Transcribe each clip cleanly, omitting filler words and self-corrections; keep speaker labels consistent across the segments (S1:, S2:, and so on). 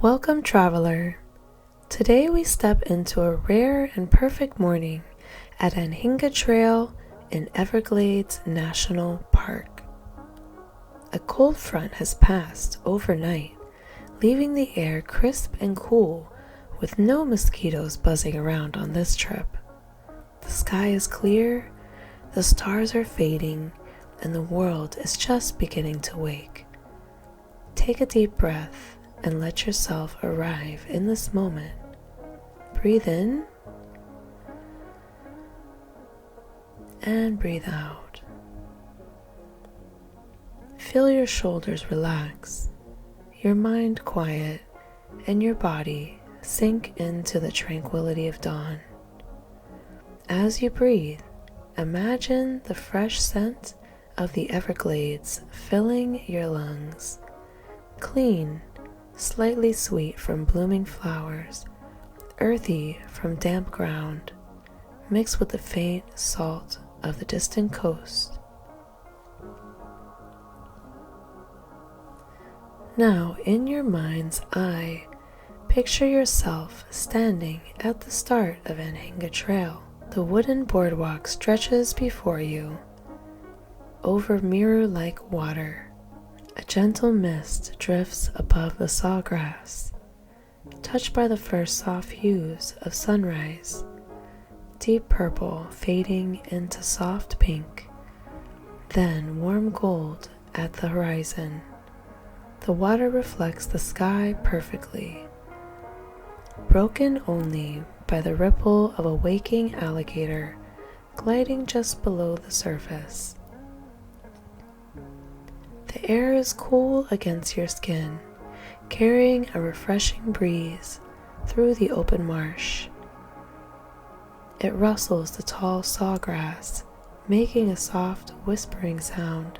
S1: Welcome, traveler. Today we step into a rare and perfect morning at Anhinga Trail in Everglades National Park. A cold front has passed overnight, leaving the air crisp and cool with no mosquitoes buzzing around on this trip. The sky is clear, the stars are fading, and the world is just beginning to wake. Take a deep breath and let yourself arrive in this moment. Breathe in and breathe out. Feel your shoulders relax, your mind quiet, and your body sink into the tranquility of dawn. As you breathe, imagine the fresh scent of the Everglades filling your lungs. Clean, slightly sweet from blooming flowers, earthy from damp ground, mixed with the faint salt of the distant coast. Now, in your mind's eye, picture yourself standing at the start of Anhinga Trail. The wooden boardwalk stretches before you over mirror-like water. A gentle mist drifts above the sawgrass, touched by the first soft hues of sunrise, deep purple fading into soft pink, then warm gold at the horizon. The water reflects the sky perfectly, broken only by the ripple of a waking alligator gliding just below the surface. The air is cool against your skin, carrying a refreshing breeze through the open marsh. It rustles the tall sawgrass, making a soft whispering sound,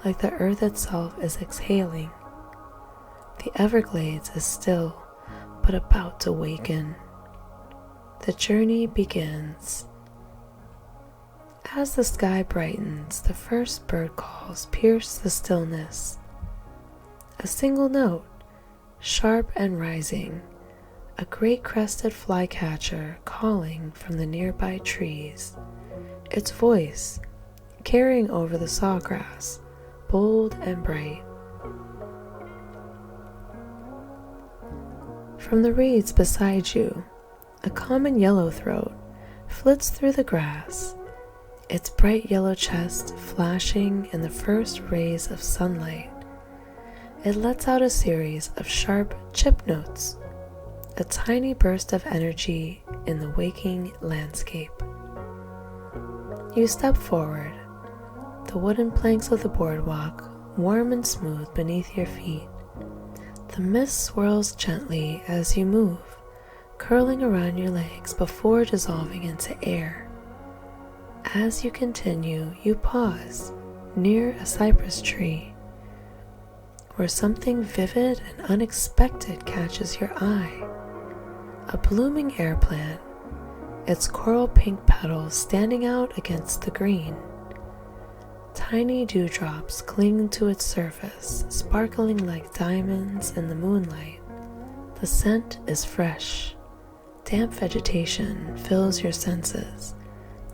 S1: like the earth itself is exhaling. The Everglades is still, but about to waken. The journey begins. As the sky brightens, the first bird calls pierce the stillness. A single note, sharp and rising, a great crested flycatcher calling from the nearby trees. Its voice, carrying over the sawgrass, bold and bright. From the reeds beside you, a common yellowthroat flits through the grass, its bright yellow chest flashing in the first rays of sunlight. It lets out a series of sharp chip notes, a tiny burst of energy in the waking landscape. You step forward, the wooden planks of the boardwalk warm and smooth beneath your feet. The mist swirls gently as you move, curling around your legs before dissolving into air. As you continue, you pause near a cypress tree, where something vivid and unexpected catches your eye. A blooming air plant, its coral pink petals standing out against the green. Tiny dewdrops cling to its surface, sparkling like diamonds in the moonlight. The scent is fresh. Damp vegetation fills your senses,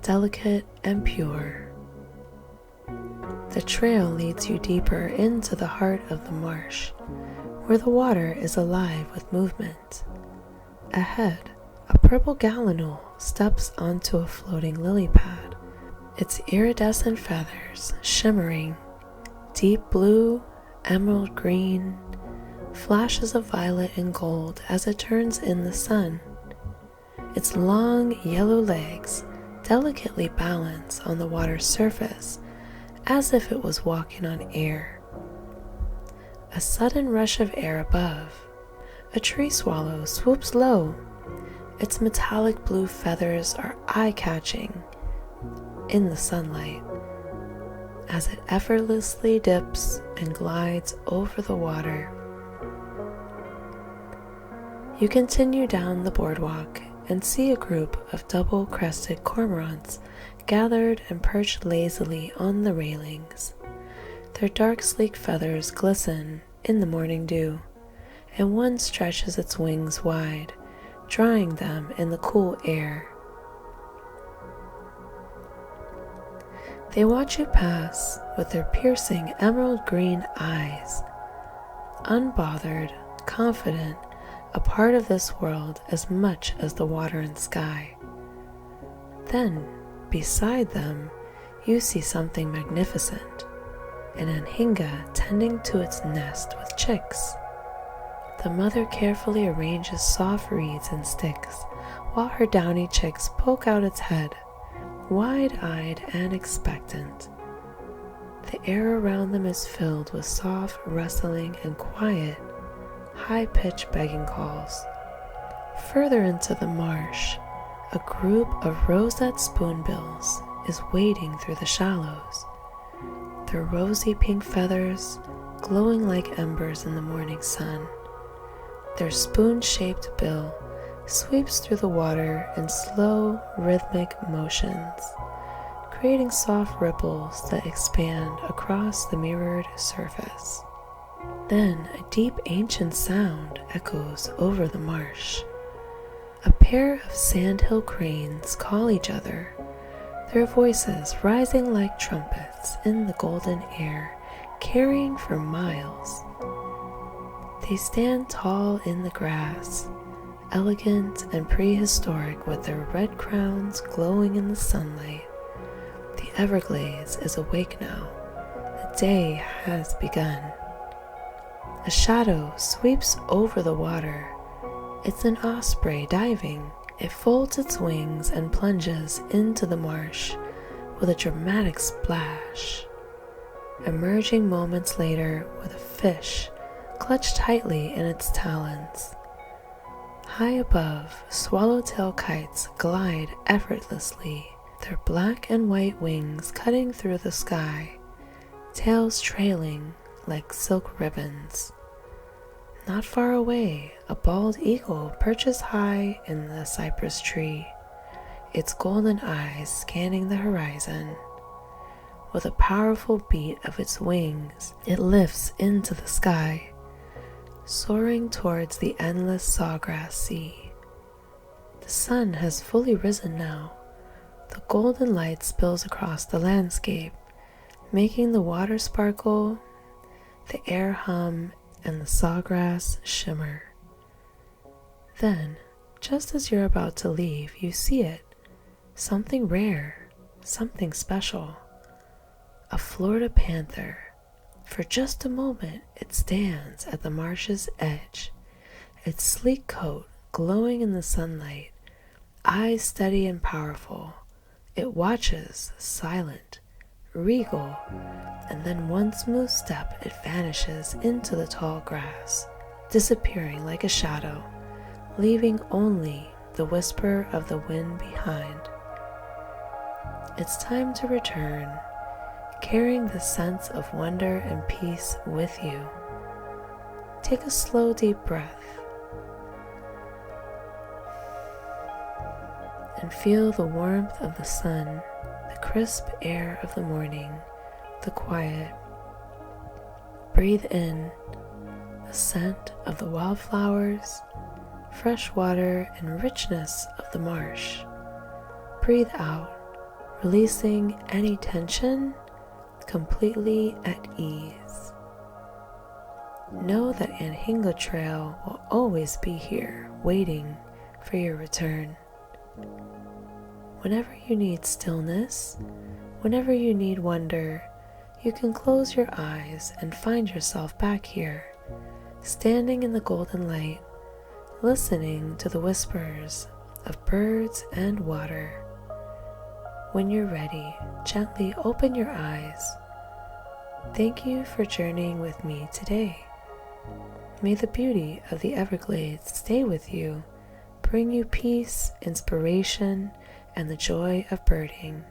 S1: delicate and pure. The trail leads you deeper into the heart of the marsh, where the water is alive with movement. Ahead, a purple gallinule steps onto a floating lily pad, its iridescent feathers shimmering, deep blue, emerald green, flashes of violet and gold as it turns in the sun. Its long yellow legs delicately balance on the water's surface as if it was walking on air. A sudden rush of air above. A tree swallow swoops low. Its metallic blue feathers are eye-catching in the sunlight as it effortlessly dips and glides over the water. You continue down the boardwalk and see a group of double-crested cormorants gathered and perched lazily on the railings. Their dark, sleek feathers glisten in the morning dew, and one stretches its wings wide, drying them in the cool air. They watch you pass with their piercing emerald green eyes, unbothered, confident, a part of this world as much as the water and sky. Then, beside them, you see something magnificent, an anhinga tending to its nest with chicks. The mother carefully arranges soft reeds and sticks while her downy chicks poke out its head, wide-eyed and expectant. The air around them is filled with soft rustling and quiet, high-pitched begging calls. Further into the marsh, a group of roseate spoonbills is wading through the shallows, their rosy pink feathers glowing like embers in the morning sun. Their spoon-shaped bill sweeps through the water in slow, rhythmic motions, creating soft ripples that expand across the mirrored surface. Then a deep ancient sound echoes over the marsh. A pair of sandhill cranes call each other, their voices rising like trumpets in the golden air, carrying for miles. They stand tall in the grass, elegant and prehistoric with their red crowns glowing in the sunlight. The Everglades is awake now. The day has begun. A shadow sweeps over the water. It's an osprey diving. It folds its wings and plunges into the marsh with a dramatic splash, emerging moments later with a fish clutched tightly in its talons. High above, swallowtail kites glide effortlessly, their black and white wings cutting through the sky, tails trailing like silk ribbons. Not far away, a bald eagle perches high in the cypress tree, its golden eyes scanning the horizon. With a powerful beat of its wings, it lifts into the sky, soaring towards the endless sawgrass sea. The sun has fully risen now. The golden light spills across the landscape, making the water sparkle, the air hum, and the sawgrass shimmer. Then, just as you're about to leave, you see it. Something rare, something special. A Florida panther. For just a moment, it stands at the marsh's edge, its sleek coat glowing in the sunlight, eyes steady and powerful. It watches, silent, regal, and then one smooth step it vanishes into the tall grass, disappearing like a shadow, leaving only the whisper of the wind behind. It's time to return, carrying the sense of wonder and peace with you. Take a slow, deep breath and feel the warmth of the sun, the crisp air of the morning, the quiet. Breathe in the scent of the wildflowers, fresh water, and richness of the marsh. Breathe out, releasing any tension, completely at ease. Know that Anhinga Trail will always be here, waiting for your return. Whenever you need stillness, whenever you need wonder, you can close your eyes and find yourself back here, standing in the golden light, listening to the whispers of birds and water. When you're ready, gently open your eyes. Thank you for journeying with me today. May the beauty of the Everglades stay with you, bring you peace, inspiration, and the joy of birding.